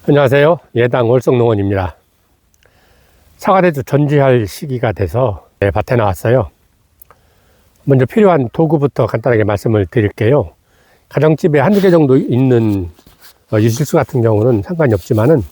안녕하세요. 예당 월성농원입니다. 사과대추 전지할 시기가 돼서 밭에 나왔어요. 먼저 필요한 도구부터 간단하게 말씀을 드릴게요. 가정집에 한두 개 정도 있는 유실수 같은 경우는 상관이 없지만은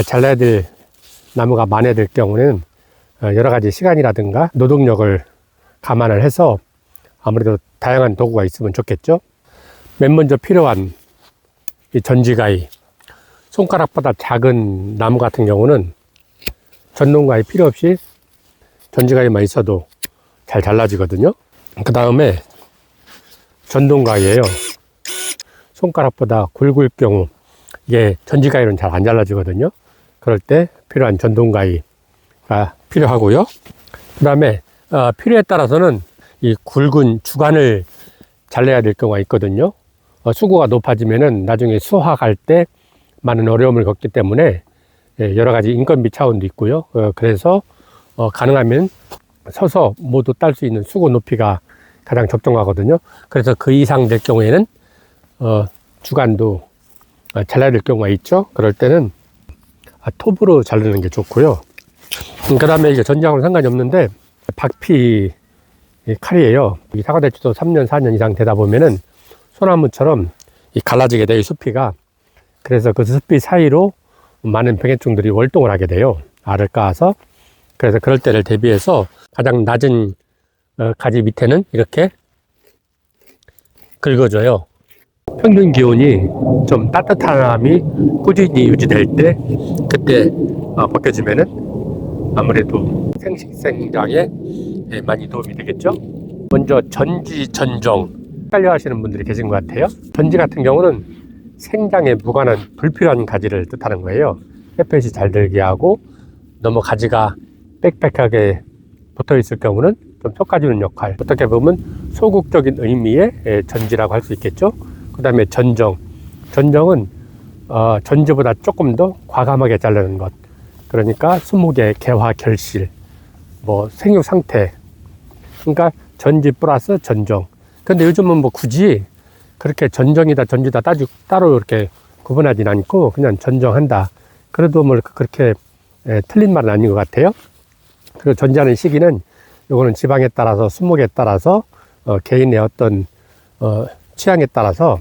잘라야 될 나무가 많아야 될 경우는 여러 가지 시간이라든가 노동력을 감안을 해서 아무래도 다양한 도구가 있으면 좋겠죠. 맨 먼저 필요한 이 전지가위, 손가락보다 작은 나무 같은 경우는 전동가위 필요 없이 전지가위만 있어도 잘 잘라지거든요. 그 다음에 전동가위예요. 손가락보다 굵을 경우 이게 전지가위로는 잘 안 잘라지거든요. 그럴 때 필요한 전동가위가 필요하고요. 그 다음에 필요에 따라서는 이 굵은 주간을 잘라야 될 경우가 있거든요. 수고가 높아지면은 나중에 수확할 때 많은 어려움을 겪기 때문에 여러 가지 인건비 차원도 있고요. 그래서 가능하면 서서 모두 딸 수 있는 수고 높이가 가장 적정하거든요. 그래서 그 이상 될 경우에는 주간도 잘라야 될 경우가 있죠. 그럴 때는 톱으로 자르는 게 좋고요. 그 다음에 이게 전지하고는 상관이 없는데 박피 칼이에요. 이 사과대추도 3년 4년 이상 되다 보면은 소나무처럼 갈라지게 돼요, 숲이가. 그래서 그 숲이 사이로 많은 병해충들이 월동을 하게 돼요. 알을 까서. 그래서 그럴 때를 대비해서 가장 낮은 가지 밑에는 이렇게 긁어줘요. 평균 기온이 좀 따뜻함이 꾸준히 유지될 때 그때 벗겨주면은 아무래도 생식생장에 많이 도움이 되겠죠. 먼저 전지, 전종 헷갈려 하시는 분들이 계신 것 같아요. 전지 같은 경우는 생장에 무관한 불필요한 가지를 뜻하는 거예요. 햇볕이 잘 들게 하고 너무 가지가 빽빽하게 붙어 있을 경우는 좀 솎아주는 역할, 어떻게 보면 소극적인 의미의 전지라고 할 수 있겠죠. 그 다음에 전정, 전정은 전지보다 조금 더 과감하게 자르는 것. 그러니까 수목의 개화 결실, 뭐 생육 상태, 그러니까 전지 플러스 전정. 근데 요즘은 뭐 굳이 그렇게 전정이다 전지다 따로 이렇게 구분하진 않고 그냥 전정한다. 그래도 뭐 그렇게 틀린 말은 아닌 것 같아요. 그리고 전지하는 시기는 요거는 지방에 따라서 수목에 따라서 개인의 어떤 취향에 따라서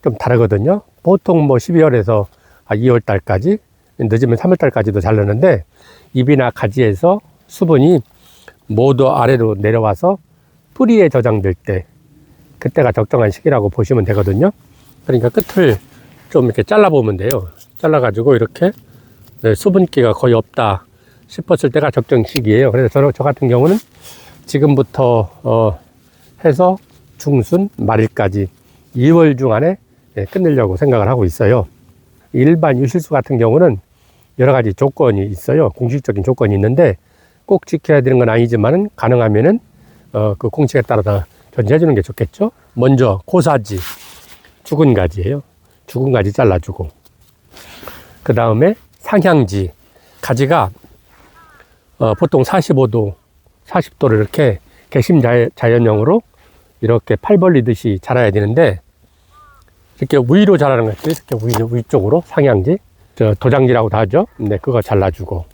좀 다르거든요. 보통 뭐 12월에서 2월 달까지, 늦으면 3월 달까지도 자르는데 잎이나 가지에서 수분이 모두 아래로 내려와서 뿌리에 저장될 때 그때가 적정한 시기라고 보시면 되거든요. 그러니까 끝을 좀 이렇게 잘라보면 돼요. 잘라가지고 이렇게 수분기가 거의 없다 싶었을 때가 적정 시기예요. 그래서 저 같은 경우는 지금부터 해서 중순 말일까지 2월 중 안에 끝내려고 생각을 하고 있어요. 일반 유실수 같은 경우는 여러 가지 조건이 있어요. 공식적인 조건이 있는데 꼭 지켜야 되는 건 아니지만은 가능하면은 그 공식에 따라서 전지해 주는 게 좋겠죠. 먼저 고사지, 죽은 가지예요. 죽은 가지 잘라주고, 그 다음에 상향지, 가지가 보통 45도, 40도를 이렇게 개심 자연형으로 이렇게 팔 벌리듯이 자라야 되는데 이렇게 위로 자라는 것 같아요. 이렇게 위쪽으로 상향지, 도장지라고도 하죠. 네, 그거 잘라주고,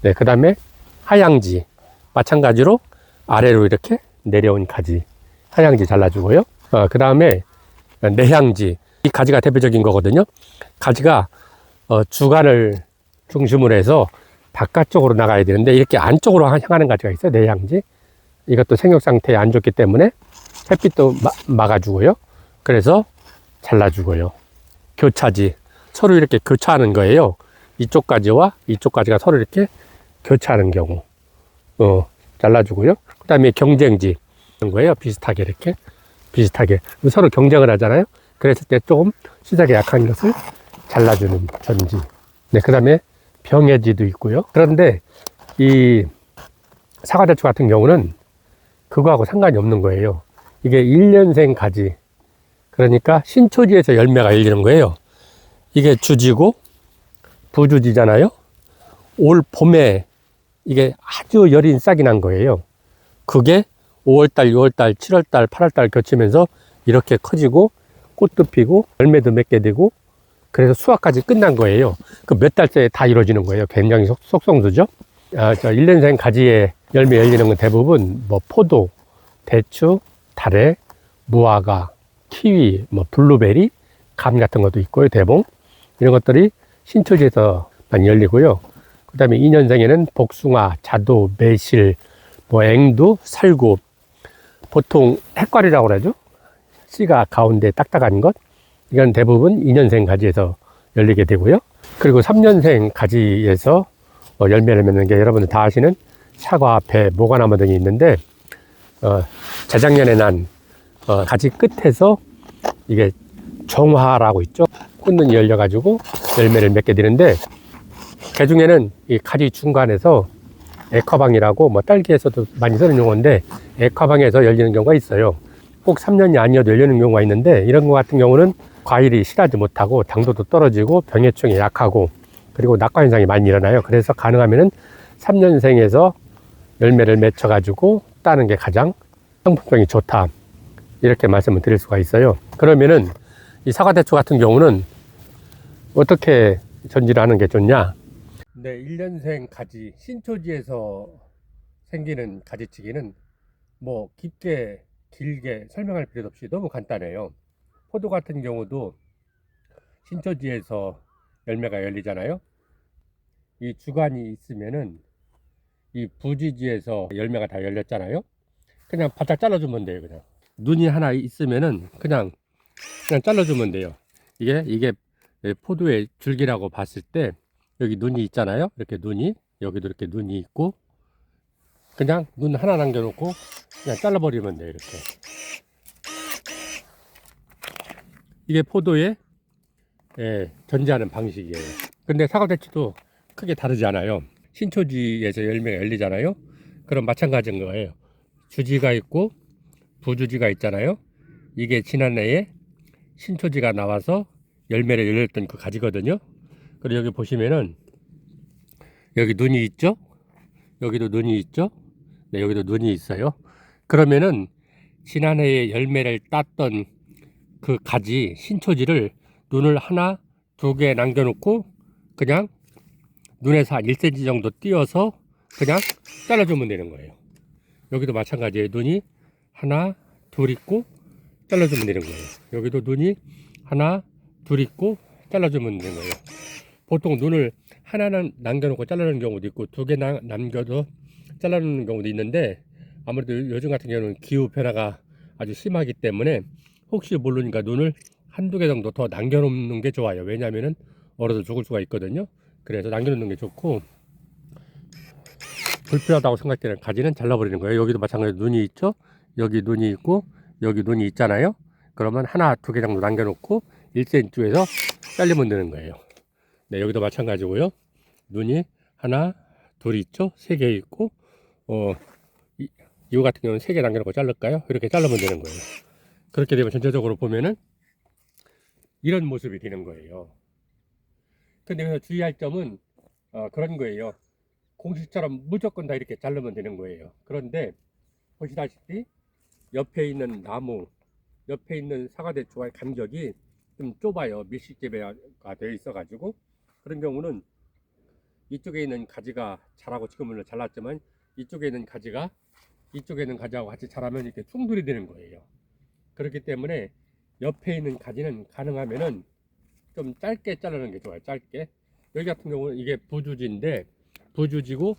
네, 그 다음에 하향지, 마찬가지로 아래로 이렇게 내려온 가지, 하향지 잘라주고요. 그 다음에 내향지, 이 가지가 대표적인 거거든요. 가지가 주간을 중심으로 해서 바깥쪽으로 나가야 되는데 이렇게 안쪽으로 향하는 가지가 있어요. 내향지. 이것도 생육 상태에 안 좋기 때문에 햇빛도 막아주고요. 그래서 잘라주고요. 교차지, 서로 이렇게 교차하는 거예요. 이쪽 가지와 이쪽 가지가 서로 이렇게 교차하는 경우 잘라주고요. 그 다음에 경쟁지 이런 거예요. 비슷하게 이렇게 비슷하게 서로 경쟁을 하잖아요. 그랬을 때 조금 시작에 약한 것을 잘라주는 전지. 네, 그 다음에 병해지도 있고요. 그런데 이 사과대추 같은 경우는 그거하고 상관이 없는 거예요. 이게 1년생 가지, 그러니까 신초지에서 열매가 열리는 거예요. 이게 주지고 부주지잖아요. 올 봄에 이게 아주 여린 싹이 난 거예요. 그게 5월달, 6월달, 7월달, 8월달 겹치면서 이렇게 커지고 꽃도 피고 열매도 맺게 되고 그래서 수확까지 끝난 거예요. 그 몇 달째에 다 이루어지는 거예요. 굉장히 속성수죠. 저 1년생 가지에 열매 열리는 건 대부분 뭐 포도, 대추, 다래, 무화과, 키위, 뭐 블루베리, 감 같은 것도 있고요. 대봉 이런 것들이 신초지에서 많이 열리고요. 그 다음에 2년생에는 복숭아, 자두, 매실, 뭐 앵두, 살구, 보통 핵과리라고 그러죠. 씨가 가운데 딱딱한 것, 이건 대부분 2년생 가지에서 열리게 되고요. 그리고 3년생 가지에서 열매를 맺는 게 여러분들 다 아시는 사과, 배, 모과나무 등이 있는데 재작년에 난 가지 끝에서 이게 정화라고 있죠. 꽃눈이 열려가지고 열매를 맺게 되는데, 그 중에는 이 가지 중간에서 액화방이라고, 뭐 딸기에서도 많이 쓰는 용어인데 액화방에서 열리는 경우가 있어요. 꼭 3년이 아니어도 열리는 경우가 있는데, 이런 것 같은 경우는 과일이 실하지 못하고 당도도 떨어지고 병해충이 약하고 그리고 낙과 현상이 많이 일어나요. 그래서 가능하면은 3년생에서 열매를 맺혀 가지고 따는 게 가장 상품성이 좋다, 이렇게 말씀을 드릴 수가 있어요. 그러면은 이 사과대추 같은 경우는 어떻게 전지를 하는 게 좋냐? 네, 1년생 가지, 신초지에서 생기는 가지치기는 뭐 길게 설명할 필요도 없이 너무 간단해요. 포도 같은 경우도 신초지에서 열매가 열리잖아요. 이 주간이 있으면은 이 부지지에서 열매가 다 열렸잖아요. 그냥 바짝 잘라주면 돼요. 그냥 눈이 하나 있으면은 그냥 잘라주면 돼요. 이게 포도의 줄기라고 봤을 때 여기 눈이 있잖아요. 이렇게 눈이, 여기도 이렇게 눈이 있고, 그냥 눈 하나 남겨놓고 그냥 잘라버리면 돼요. 이렇게. 이게 포도의 전지하는 방식이에요. 근데 사과대추도 크게 다르지 않아요. 신초지에서 열매가 열리잖아요. 그럼 마찬가지인 거예요. 주지가 있고 부주지가 있잖아요. 이게 지난해에 신초지가 나와서 열매를 열렸던 그 가지거든요. 그리고 여기 보시면은 여기 눈이 있죠? 여기도 눈이 있죠? 네, 여기도 눈이 있어요. 그러면은 지난해에 열매를 땄던 그 가지, 신초지를 눈을 하나, 두 개 남겨놓고 그냥 눈에서 한 1cm 정도 띄어서 그냥 잘라주면 되는 거예요. 여기도 마찬가지예요. 눈이 하나, 둘 있고 잘라주면 되는 거예요. 여기도 눈이 하나, 둘 있고 잘라주면 되는 거예요. 보통 눈을 하나는 남겨놓고 자르는 경우도 있고 두 개 남겨도 자르는 경우도 있는데, 아무래도 요즘 같은 경우는 기후 변화가 아주 심하기 때문에 혹시 모르니까 눈을 한두 개 정도 더 남겨놓는 게 좋아요. 왜냐하면 얼어서 죽을 수가 있거든요. 그래서 남겨놓는 게 좋고, 불필요하다고 생각되는 가지는 잘라버리는 거예요. 여기도 마찬가지로 눈이 있죠. 여기 눈이 있고 여기 눈이 있잖아요. 그러면 하나, 두 개 정도 남겨놓고 1cm에서 잘리면 되는 거예요. 네, 여기도 마찬가지고요. 눈이 하나, 둘 있죠. 세 개 있고, 이거 같은 경우는 세 개 남겨놓고 자를까요? 이렇게 자르면 되는 거예요. 그렇게 되면 전체적으로 보면은 이런 모습이 되는 거예요. 근데 여기서 주의할 점은 그런 거예요. 공식처럼 무조건 다 이렇게 자르면 되는 거예요. 그런데 보시다시피 옆에 있는 나무, 옆에 있는 사과대추와의 간격이 좀 좁아요. 밀실재배가 되어 있어 가지고, 그런 경우는 이쪽에 있는 가지가 자라고, 지금 물론 잘랐지만 이쪽에 있는 가지가 이쪽에 있는 가지하고 같이 자라면 이렇게 충돌이 되는 거예요. 그렇기 때문에 옆에 있는 가지는 가능하면은 좀 짧게 자르는 게 좋아요. 짧게. 여기 같은 경우는 이게 부주지인데, 부주지고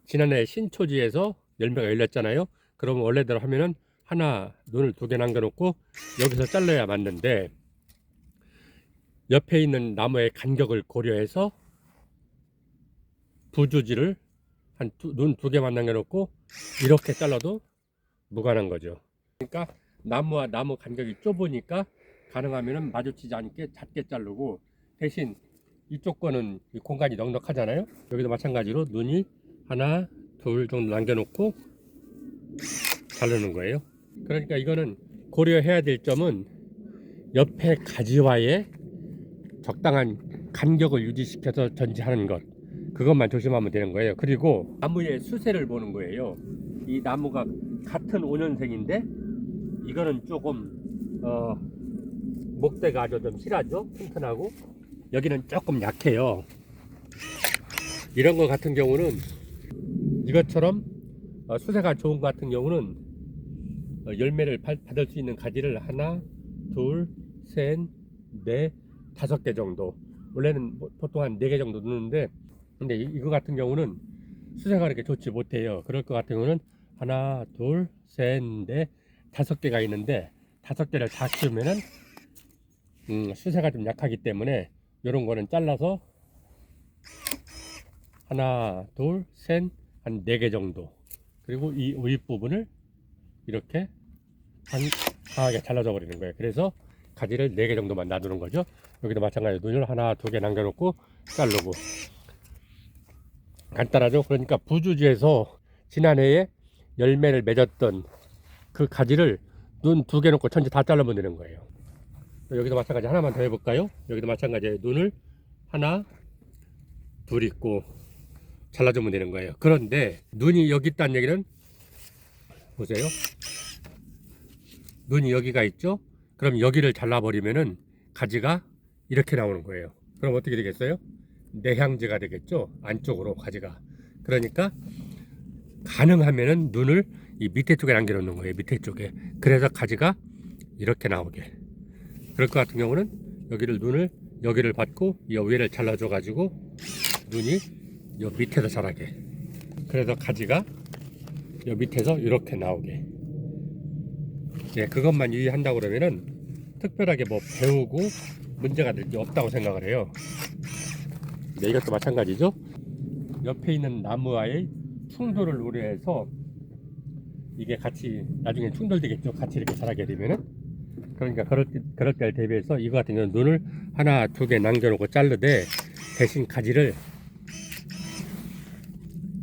지난해 신초지에서 열매가 열렸잖아요. 그러면 원래대로 하면은 하나, 눈을 두 개 남겨놓고 여기서 잘라야 맞는데, 옆에 있는 나무의 간격을 고려해서 부주지를 눈 두 개만 남겨놓고 이렇게 잘라도 무관한 거죠. 그러니까 나무와 나무 간격이 좁으니까 가능하면은 마주치지 않게 작게 자르고, 대신 이쪽 거는 공간이 넉넉하잖아요. 여기도 마찬가지로 눈이 하나, 둘 정도 남겨놓고 자르는 거예요. 그러니까 이거는 고려해야 될 점은 옆에 가지와의 적당한 간격을 유지시켜서 전지하는 것, 그것만 조심하면 되는 거예요. 그리고 나무의 수세를 보는 거예요. 이 나무가 같은 5년생인데 이거는 조금 목대가 아주 좀 실하죠. 튼튼하고, 여기는 조금 약해요. 이런 거 같은 경우는 이것처럼 수세가 좋은 거 같은 경우는 열매를 받을 수 있는 가지를 하나, 둘, 셋, 넷, 5개 정도. 원래는 보통 한 4개 정도 넣는데, 근데 이거 같은 경우는 수세가 그렇게 좋지 못해요. 그럴 것 같은 경우는 하나, 둘, 셋, 넷, 5개가 있는데 5개를 다 키우면은 수세가 좀 약하기 때문에 이런 거는 잘라서 하나, 둘, 셋, 한 4개 정도. 그리고 이 윗부분을 이렇게 강하게 잘라줘 버리는 거예요. 그래서 가지를 4개 정도만 놔두는 거죠. 여기도 마찬가지로 눈을 하나, 2개 남겨놓고 자르고. 간단하죠. 그러니까 부주지에서 지난해에 열매를 맺었던 그 가지를 눈 2개 놓고 전체 다 잘라면 되는 거예요. 여기도 마찬가지 하나만 더 해볼까요? 여기도 마찬가지 눈을 하나, 둘 있고 잘라주면 되는 거예요. 그런데 눈이 여기 있다는 얘기는 보세요. 눈이 여기가 있죠? 그럼 여기를 잘라버리면은 가지가 이렇게 나오는 거예요. 그럼 어떻게 되겠어요? 내향제가 되겠죠? 안쪽으로 가지가. 그러니까 가능하면은 눈을 이 밑에 쪽에 남겨놓는 거예요. 밑에 쪽에. 그래서 가지가 이렇게 나오게. 그럴 것 같은 경우는 눈을 여기를 받고 이 위를 잘라줘 가지고 눈이 이 밑에서 자라게. 그래서 가지가 이 밑에서 이렇게 나오게. 예, 그것만 유의한다고 그러면은 특별하게 뭐 배우고 문제가 될 게 없다고 생각을 해요. 네, 이것도 마찬가지죠. 옆에 있는 나무와의 충돌을 우려해서 이게 같이 나중에 충돌되겠죠. 같이 이렇게 자라게 되면은. 그러니까 그럴 때를 대비해서 이거 같은 경우는 눈을 하나, 2개 남겨놓고 자르되 대신 가지를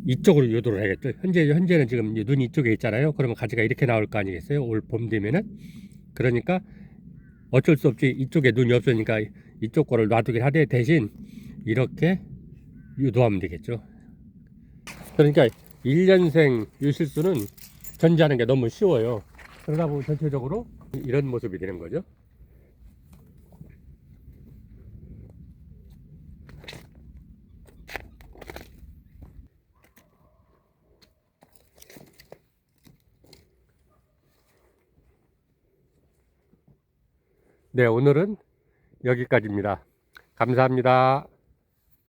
이쪽으로 유도를 해야겠죠. 현재는 지금 눈이 이쪽에 있잖아요. 그러면 가지가 이렇게 나올 거 아니겠어요? 올 봄 되면은. 그러니까 어쩔 수 없이 이쪽에 눈이 없으니까 이쪽 거를 놔두긴 하되 대신 이렇게 유도하면 되겠죠. 그러니까 1년생 유실수는 전지하는 게 너무 쉬워요. 그러다 보면 전체적으로 이런 모습이 되는 거죠. 네, 오늘은 여기까지입니다. 감사합니다.